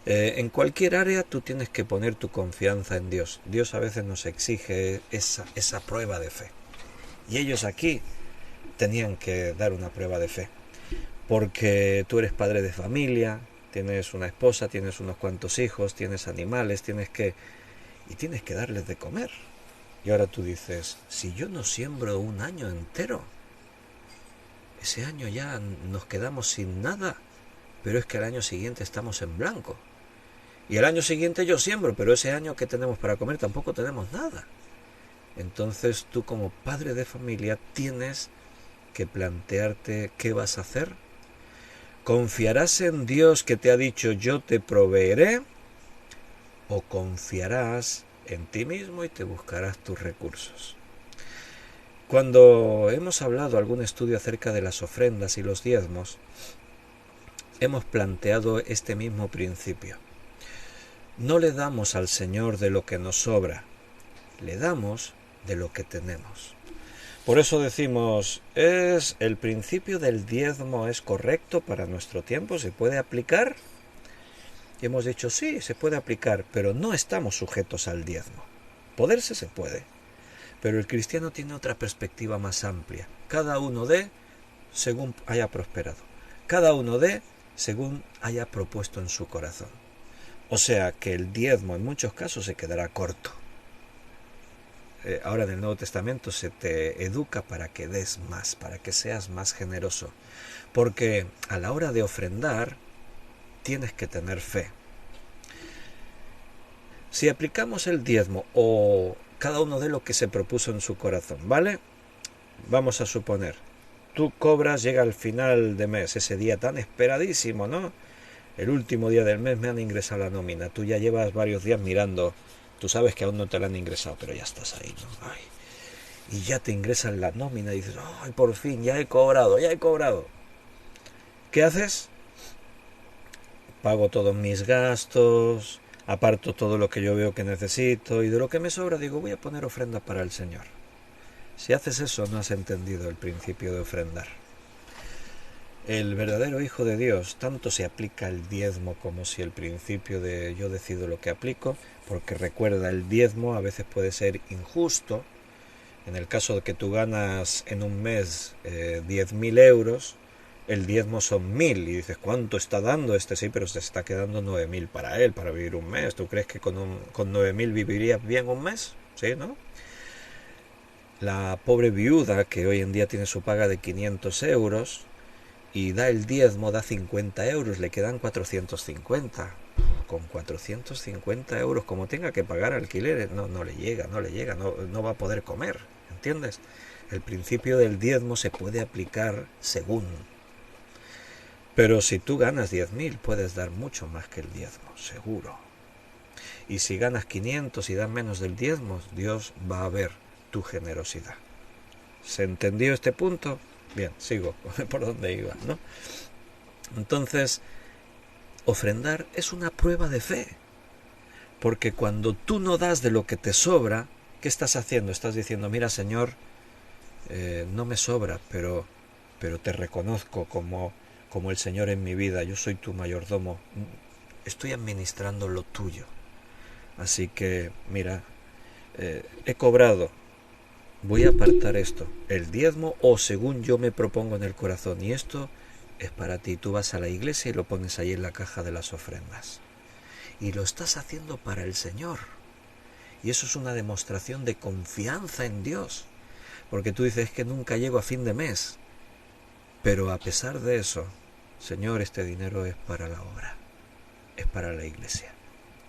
En cualquier área tú tienes que poner tu confianza en Dios. Dios a veces nos exige esa prueba de fe. Y ellos aquí tenían que dar una prueba de fe. Porque tú eres padre de familia, tienes una esposa, tienes unos cuantos hijos, tienes animales, tienes que darles de comer. Y ahora tú dices, si yo no siembro un año entero, ese año ya nos quedamos sin nada, pero es que al año siguiente estamos en blanco. Y el año siguiente yo siembro, pero ese año que tenemos para comer tampoco tenemos nada. Entonces tú como padre de familia tienes que plantearte qué vas a hacer. ¿Confiarás en Dios que te ha dicho yo te proveeré? ¿O confiarás en ti mismo y te buscarás tus recursos? Cuando hemos hablado algún estudio acerca de las ofrendas y los diezmos, hemos planteado este mismo principio. No le damos al Señor de lo que nos sobra, le damos de lo que tenemos. Por eso decimos, ¿es el principio del diezmo es correcto para nuestro tiempo? ¿Se puede aplicar? Y hemos dicho, sí, se puede aplicar, pero no estamos sujetos al diezmo. Poderse se puede, pero el cristiano tiene otra perspectiva más amplia. Cada uno dé según haya prosperado. Cada uno dé según haya propuesto en su corazón. O sea que el diezmo en muchos casos se quedará corto. Ahora en el Nuevo Testamento se te educa para que des más, para que seas más generoso. Porque a la hora de ofrendar tienes que tener fe. Si aplicamos el diezmo o cada uno de lo que se propuso en su corazón, ¿vale? Vamos a suponer, tú cobras, llega al final de mes, ese día tan esperadísimo, ¿no? El último día del mes me han ingresado la nómina. Tú ya llevas varios días mirando. Tú sabes que aún no te la han ingresado, pero ya estás ahí, ¿no? Ay. Y ya te ingresan la nómina y dices, ¡ay, por fin, ya he cobrado, ya he cobrado! ¿Qué haces? Pago todos mis gastos, aparto todo lo que yo veo que necesito y de lo que me sobra digo, voy a poner ofrenda para el Señor. Si haces eso, no has entendido el principio de ofrendar. El verdadero Hijo de Dios tanto se aplica el diezmo como si el principio de yo decido lo que aplico, porque recuerda, el diezmo a veces puede ser injusto. En el caso de que tú ganas en un mes 10.000 euros, el diezmo son 1.000 y dices, ¿cuánto está dando este? Sí, pero se está quedando 9.000 para él, para vivir un mes. ¿Tú crees que con 9.000 vivirías bien un mes? Sí, ¿no? La pobre viuda que hoy en día tiene su paga de 500 euros y da el diezmo, da 50 euros, le quedan 450. Con 450 euros, como tenga que pagar alquileres, no le llega, no va a poder comer, ¿entiendes? El principio del diezmo se puede aplicar según. Pero si tú ganas 10.000, puedes dar mucho más que el diezmo, seguro. Y si ganas 500 y das menos del diezmo, Dios va a ver tu generosidad. ¿Se entendió este punto? Bien, sigo por donde iba, ¿no? Entonces, ofrendar es una prueba de fe. Porque cuando tú no das de lo que te sobra, ¿qué estás haciendo? Estás diciendo, mira Señor, no me sobra, pero te reconozco como el Señor en mi vida. Yo soy tu mayordomo. Estoy administrando lo tuyo. Así que, mira, he cobrado. voy a apartar esto, el diezmo, o según yo me propongo en el corazón, y esto es para ti. Tú vas a la iglesia y lo pones ahí en la caja de las ofrendas. Y lo estás haciendo para el Señor. Y eso es una demostración de confianza en Dios. Porque tú dices que nunca llego a fin de mes. Pero a pesar de eso, Señor, este dinero es para la obra, es para la iglesia.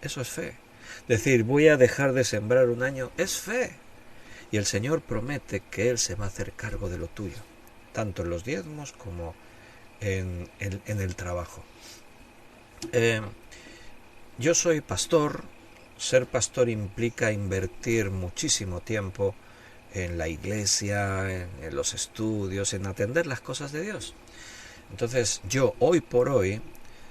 Eso es fe. Decir, voy a dejar de sembrar un año, es fe. Y el Señor promete que Él se va a hacer cargo de lo tuyo, tanto en los diezmos como en el trabajo. Yo soy pastor. Ser pastor implica invertir muchísimo tiempo en la iglesia, en los estudios, en atender las cosas de Dios. Entonces yo hoy por hoy,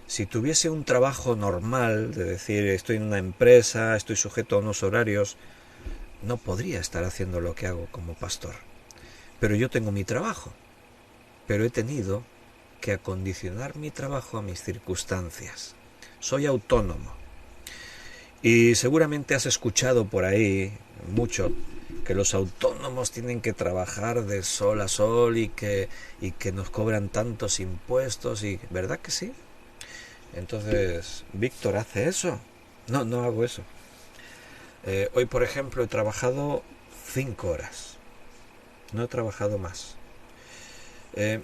si tuviese un trabajo normal, de decir estoy en una empresa, estoy sujeto a unos horarios, no podría estar haciendo lo que hago como pastor. Pero yo tengo mi trabajo, pero he tenido que acondicionar mi trabajo a mis circunstancias. Soy autónomo. Y seguramente has escuchado por ahí mucho que los autónomos tienen que trabajar de sol a sol y que nos cobran tantos impuestos, y ¿verdad que sí? Entonces, ¿Víctor hace eso? No, no hago eso. Hoy, por ejemplo, he trabajado 5 horas. No he trabajado más.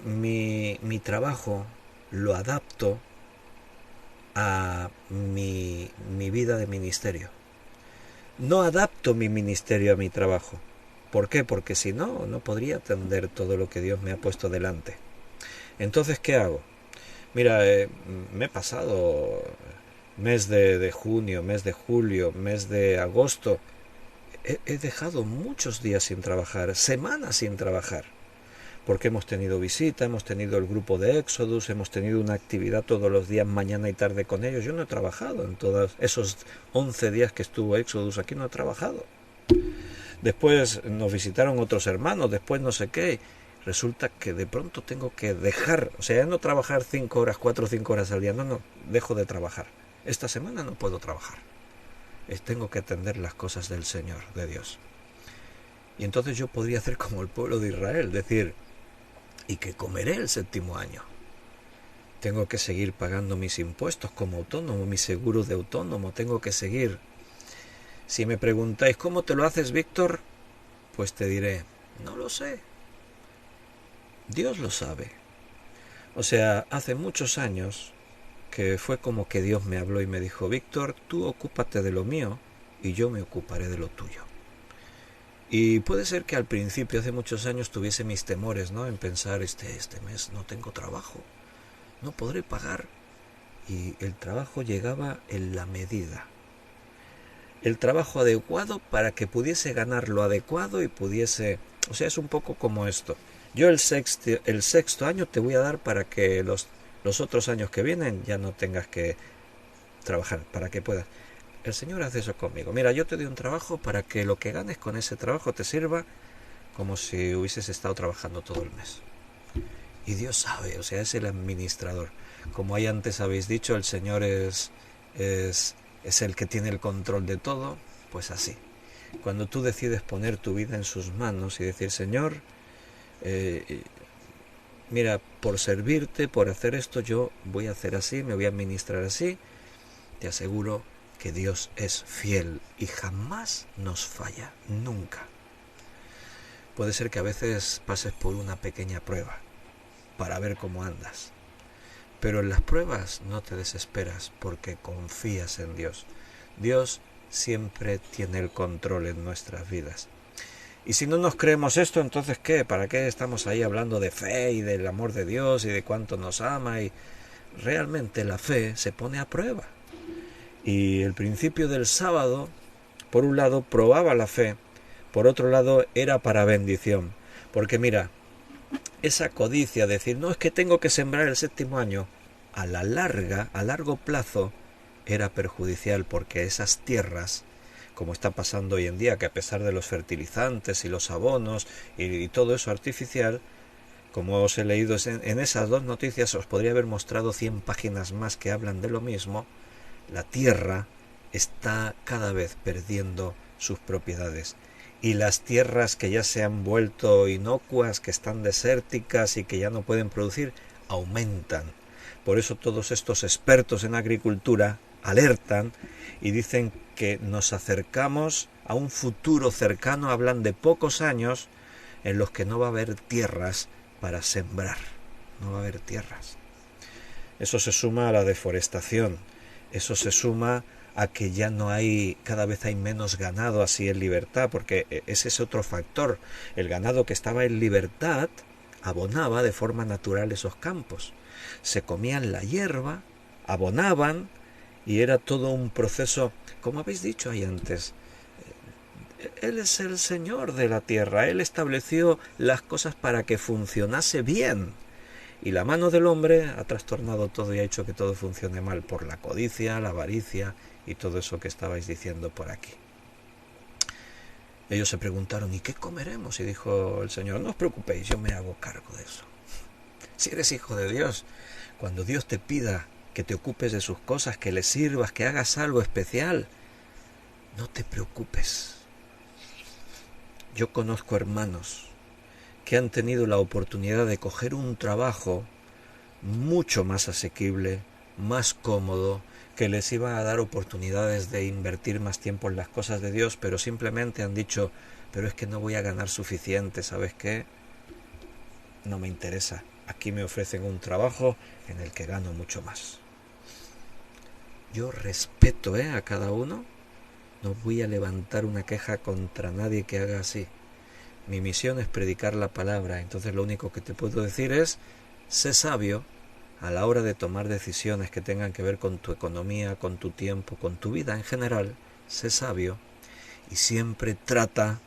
Mi trabajo lo adapto a mi vida de ministerio. No adapto mi ministerio a mi trabajo. ¿Por qué? Porque si no, no podría atender todo lo que Dios me ha puesto delante. Entonces, ¿qué hago? Mira, me he pasado mes de junio, mes de julio, mes de agosto. He dejado muchos días sin trabajar, semanas sin trabajar. Porque hemos tenido visita, hemos tenido el grupo de Éxodus, hemos tenido una actividad todos los días, mañana y tarde con ellos. Yo no he trabajado en todos esos 11 días que estuvo Éxodus aquí, no he trabajado. Después nos visitaron otros hermanos, después no sé qué. Resulta que de pronto tengo que dejar, o sea, ya no trabajar 5 horas, 4 o 5 horas al día, no, dejo de trabajar. Esta semana no puedo trabajar. Tengo que atender las cosas del Señor, de Dios. Y entonces yo podría hacer como el pueblo de Israel, decir, y que comeré el 7º año. Tengo que seguir pagando mis impuestos como autónomo, mi seguro de autónomo, tengo que seguir. Si me preguntáis, ¿cómo te lo haces, Víctor? Pues te diré, no lo sé. Dios lo sabe. O sea, hace muchos años que fue como que Dios me habló y me dijo, Víctor, tú ocúpate de lo mío y yo me ocuparé de lo tuyo. Y puede ser que al principio, hace muchos años, tuviese mis temores, ¿no? En pensar, este mes no tengo trabajo, no podré pagar. Y el trabajo llegaba en la medida. El trabajo adecuado para que pudiese ganar lo adecuado y pudiese... O sea, es un poco como esto. Yo el sexto año te voy a dar para que los otros años que vienen ya no tengas que trabajar, para que puedas... El Señor hace eso conmigo. Mira, yo te doy un trabajo para que lo que ganes con ese trabajo te sirva como si hubieses estado trabajando todo el mes. Y Dios sabe, o sea, es el administrador. Como ahí antes habéis dicho, el Señor es el que tiene el control de todo, pues así. Cuando tú decides poner tu vida en sus manos y decir, Señor, mira, por servirte, por hacer esto, yo voy a hacer así, me voy a administrar así, te aseguro que Dios es fiel y jamás nos falla, nunca. Puede ser que a veces pases por una pequeña prueba para ver cómo andas, pero en las pruebas no te desesperas porque confías en Dios. Dios siempre tiene el control en nuestras vidas. Y si no nos creemos esto, entonces ¿qué? ¿Para qué estamos ahí hablando de fe y del amor de Dios y de cuánto nos ama? Y realmente la fe se pone a prueba. Y el principio del sábado, por un lado, probaba la fe, por otro lado, era para bendición. Porque mira, esa codicia de decir, no, es que tengo que sembrar el 7º año, a largo plazo, era perjudicial, porque esas tierras, como está pasando hoy en día, que a pesar de los fertilizantes y los abonos y todo eso artificial, como os he leído en esas 2 noticias, os podría haber mostrado 100 páginas más que hablan de lo mismo. La tierra está cada vez perdiendo sus propiedades y las tierras que ya se han vuelto inocuas, que están desérticas y que ya no pueden producir, aumentan. Por eso todos estos expertos en agricultura alertan y dicen que nos acercamos a un futuro cercano, hablan de pocos años en los que no va a haber tierras para sembrar, no va a haber tierras. Eso se suma a la deforestación, eso se suma a que ya no hay, cada vez hay menos ganado así en libertad, porque ese es otro factor. El ganado que estaba en libertad abonaba de forma natural esos campos. Se comían la hierba, abonaban y era todo un proceso, como habéis dicho ahí antes. Él es el Señor de la tierra, Él estableció las cosas para que funcionase bien. Y la mano del hombre ha trastornado todo y ha hecho que todo funcione mal por la codicia, la avaricia y todo eso que estabais diciendo por aquí. Ellos se preguntaron, ¿y qué comeremos? Y dijo el Señor, no os preocupéis, yo me hago cargo de eso. Si eres hijo de Dios, cuando Dios te pida que te ocupes de sus cosas, que le sirvas, que hagas algo especial, no te preocupes. Yo conozco hermanos que han tenido la oportunidad de coger un trabajo mucho más asequible, más cómodo, que les iba a dar oportunidades de invertir más tiempo en las cosas de Dios, pero simplemente han dicho, pero es que no voy a ganar suficiente, ¿sabes qué? No me interesa. Aquí me ofrecen un trabajo en el que gano mucho más. Yo respeto a cada uno. No voy a levantar una queja contra nadie que haga así. Mi misión es predicar la palabra, entonces lo único que te puedo decir es, sé sabio a la hora de tomar decisiones que tengan que ver con tu economía, con tu tiempo, con tu vida en general, sé sabio y siempre trata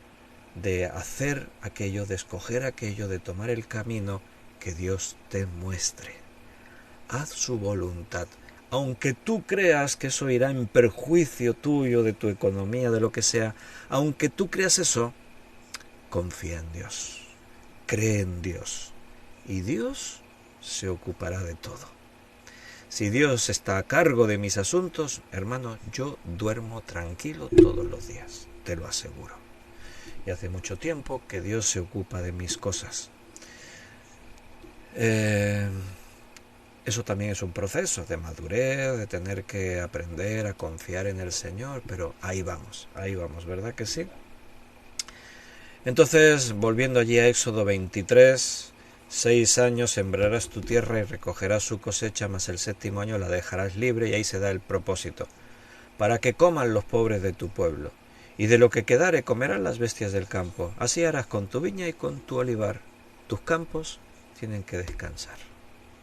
de hacer aquello, de escoger aquello, de tomar el camino que Dios te muestre. Haz su voluntad. Aunque tú creas que eso irá en perjuicio tuyo, de tu economía, de lo que sea, aunque tú creas eso, confía en Dios, cree en Dios y Dios se ocupará de todo. Si Dios está a cargo de mis asuntos, hermano, yo duermo tranquilo todos los días, te lo aseguro. Y hace mucho tiempo que Dios se ocupa de mis cosas. Eso también es un proceso de madurez, de tener que aprender a confiar en el Señor, pero ahí vamos, ¿verdad que sí? Entonces, volviendo allí a Éxodo 23, 6 años sembrarás tu tierra y recogerás su cosecha, mas el 7º año la dejarás libre, y ahí se da el propósito, para que coman los pobres de tu pueblo, y de lo que quedare comerán las bestias del campo. Así harás con tu viña y con tu olivar. Tus campos tienen que descansar.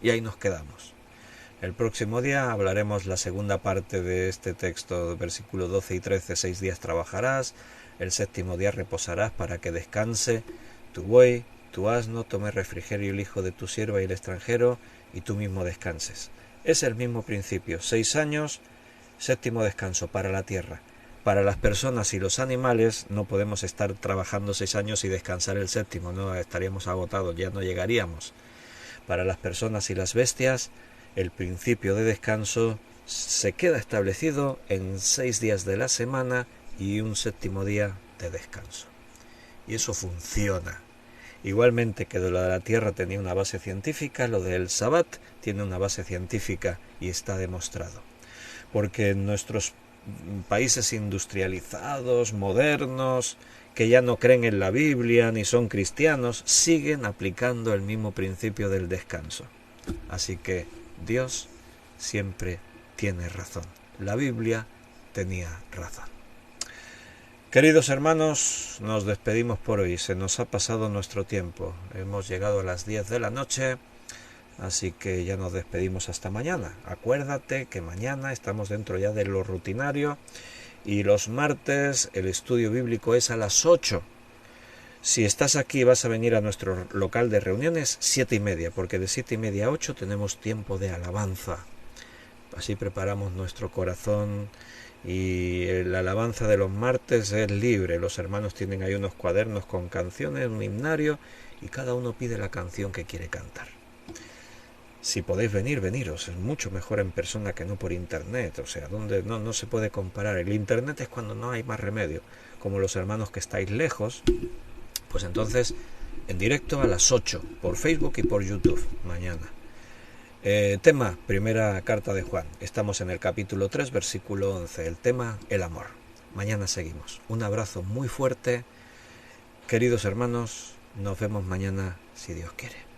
Y ahí nos quedamos. El próximo día hablaremos la segunda parte de este texto, versículo 12 y 13, 6 días trabajarás, el 7º día reposarás para que descanse tu buey, tu asno, tome refrigerio el hijo de tu sierva y el extranjero, y tú mismo descanses. Es el mismo principio, 6 años, 7º descanso para la tierra. Para las personas y los animales no podemos estar trabajando 6 años y descansar el 7º, no estaríamos agotados, ya no llegaríamos. Para las personas y las bestias, el principio de descanso se queda establecido en 6 días de la semana y un 7º día de descanso. Y eso funciona. Igualmente que lo de la tierra tenía una base científica, lo del Sabbat tiene una base científica y está demostrado. Porque en nuestros países industrializados, modernos, que ya no creen en la Biblia ni son cristianos, siguen aplicando el mismo principio del descanso. Así que Dios siempre tiene razón. La Biblia tenía razón. Queridos hermanos, nos despedimos por hoy. Se nos ha pasado nuestro tiempo. Hemos llegado a las 10 de la noche, así que ya nos despedimos hasta mañana. Acuérdate que mañana estamos dentro ya de lo rutinario y los martes el estudio bíblico es a las 8. Si estás aquí vas a venir a nuestro local de reuniones 7:30, porque de 7:30 a 8 tenemos tiempo de alabanza. Así preparamos nuestro corazón y la alabanza de los martes es libre. Los hermanos tienen ahí unos cuadernos con canciones, un himnario, y cada uno pide la canción que quiere cantar. Si podéis venir, veniros. Es mucho mejor en persona que no por internet. O sea, donde no se puede comparar. El internet es cuando no hay más remedio. Como los hermanos que estáis lejos, pues entonces en directo a las 8 por Facebook y por YouTube mañana. Tema, primera carta de Juan. Estamos en el capítulo 3, versículo 11. El tema, el amor. Mañana seguimos. Un abrazo muy fuerte. Queridos hermanos, nos vemos mañana si Dios quiere.